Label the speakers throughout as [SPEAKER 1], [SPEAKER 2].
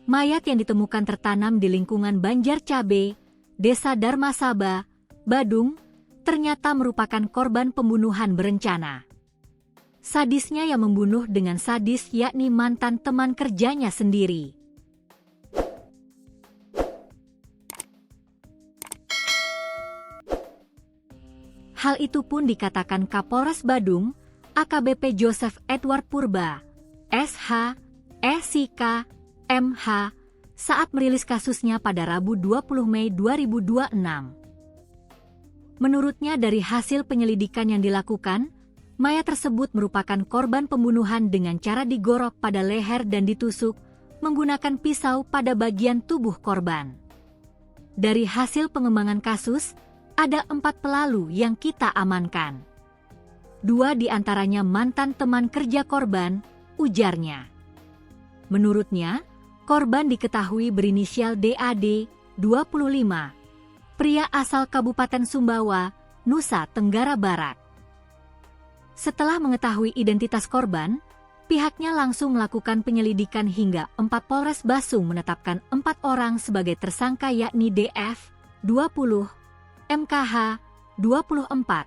[SPEAKER 1] Mayat yang ditemukan tertanam di lingkungan Banjarcabe, Desa Darmasaba, Badung, ternyata merupakan korban pembunuhan berencana. Sadisnya yang membunuh dengan sadis yakni mantan teman kerjanya sendiri. Hal itu pun dikatakan Kapolres Badung, AKBP Joseph Edward Purba, SH, SIK, MH, saat merilis kasusnya pada Rabu 20 Mei 2026. Menurutnya dari hasil penyelidikan yang dilakukan, mayat tersebut merupakan korban pembunuhan dengan cara digorok pada leher dan ditusuk menggunakan pisau pada bagian tubuh korban. Dari hasil pengembangan kasus, ada 4 pelaku yang kita amankan. 2 diantaranya mantan teman kerja korban, ujarnya. Menurutnya, korban diketahui berinisial DAD, 25, pria asal Kabupaten Sumbawa, Nusa Tenggara Barat. Setelah mengetahui identitas korban, pihaknya langsung melakukan penyelidikan hingga 4 Polres Basung menetapkan 4 orang sebagai tersangka yakni DF, 20, MKH, 24,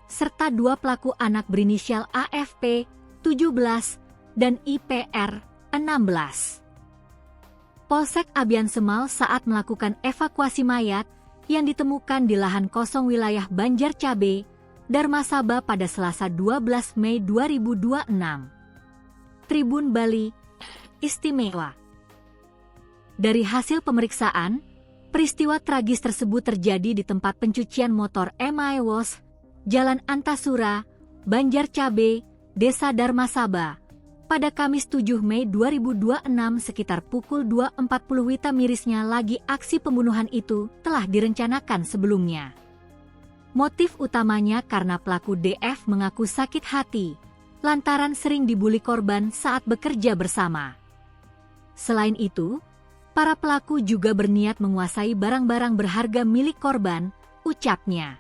[SPEAKER 1] serta 2 pelaku anak berinisial AFP, 17, dan IPR, 16. Polsek Abian Semal saat melakukan evakuasi mayat yang ditemukan di lahan kosong wilayah Banjarcabe, Darmasaba pada Selasa 12 Mei 2026. Tribun Bali, Istimewa. Dari hasil pemeriksaan, peristiwa tragis tersebut terjadi di tempat pencucian motor MIWOS, Jalan Antasura, Banjarcabe, Desa Darmasaba, pada Kamis 7 Mei 2026 sekitar pukul 2.40 WITA. Mirisnya lagi aksi pembunuhan itu telah direncanakan sebelumnya. Motif utamanya karena pelaku DF mengaku sakit hati lantaran sering dibuli korban saat bekerja bersama. Selain itu, para pelaku juga berniat menguasai barang-barang berharga milik korban, ucapnya.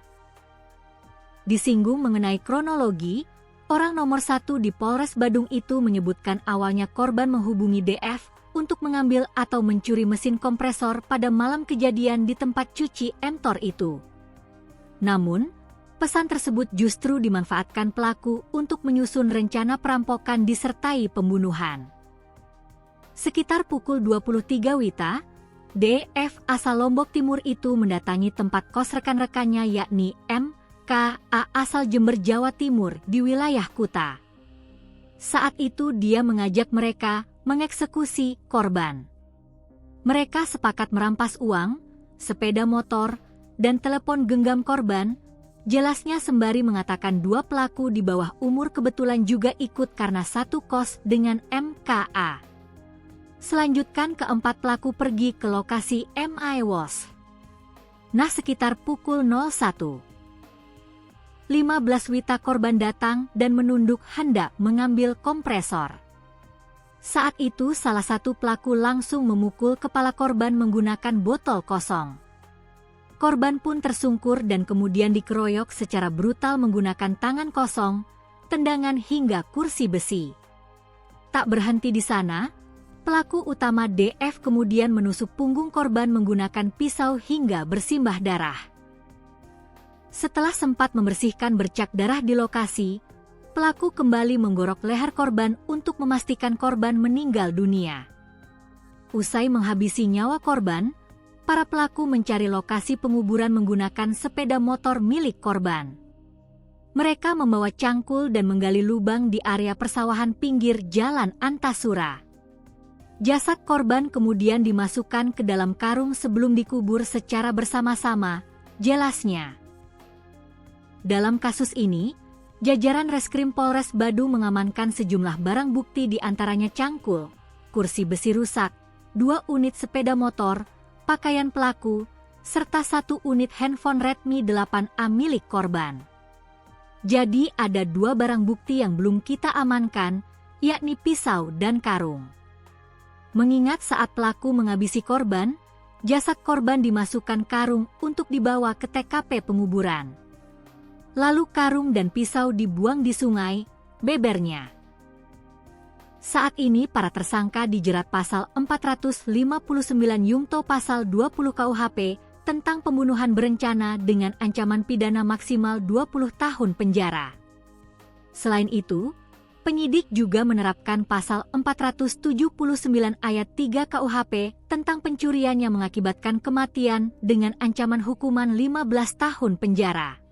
[SPEAKER 1] Disinggung mengenai kronologi, orang nomor 1 di Polres Badung itu menyebutkan awalnya korban menghubungi DF untuk mengambil atau mencuri mesin kompresor pada malam kejadian di tempat cuci motor itu. Namun, pesan tersebut justru dimanfaatkan pelaku untuk menyusun rencana perampokan disertai pembunuhan. Sekitar pukul 23 WITA, DF asal Lombok Timur itu mendatangi tempat kos rekan-rekannya yakni MKA asal Jember, Jawa Timur di wilayah Kuta. Saat itu dia mengajak mereka mengeksekusi korban. Mereka sepakat merampas uang, sepeda motor, dan telepon genggam korban, jelasnya sembari mengatakan 2 pelaku di bawah umur kebetulan juga ikut karena satu kos dengan MKA. Selanjutnya keempat pelaku pergi ke lokasi MIWOS. Nah sekitar pukul 01.15 WITA korban datang dan menunduk hendak mengambil kompresor. Saat itu salah satu pelaku langsung memukul kepala korban menggunakan botol kosong. Korban pun tersungkur dan kemudian dikeroyok secara brutal menggunakan tangan kosong, tendangan hingga kursi besi. Tak berhenti di sana, pelaku utama DF kemudian menusuk punggung korban menggunakan pisau hingga bersimbah darah. Setelah sempat membersihkan bercak darah di lokasi, pelaku kembali menggorok leher korban untuk memastikan korban meninggal dunia. Usai menghabisi nyawa korban, para pelaku mencari lokasi penguburan menggunakan sepeda motor milik korban. Mereka membawa cangkul dan menggali lubang di area persawahan pinggir Jalan Antasura. Jasad korban kemudian dimasukkan ke dalam karung sebelum dikubur secara bersama-sama, jelasnya. Dalam kasus ini, jajaran Reskrim Polres Badung mengamankan sejumlah barang bukti di antaranya cangkul, kursi besi rusak, 2 unit sepeda motor, pakaian pelaku, serta 1 unit handphone Redmi 8A milik korban. Jadi ada 2 barang bukti yang belum kita amankan, yakni pisau dan karung. Mengingat saat pelaku menghabisi korban, jasad korban dimasukkan karung untuk dibawa ke TKP penguburan. Lalu karung dan pisau dibuang di sungai, bebernya. Saat ini para tersangka dijerat pasal 459 Yungto pasal 20 KUHP tentang pembunuhan berencana dengan ancaman pidana maksimal 20 tahun penjara. Selain itu, penyidik juga menerapkan pasal 479 ayat 3 KUHP tentang pencurian yang mengakibatkan kematian dengan ancaman hukuman 15 tahun penjara.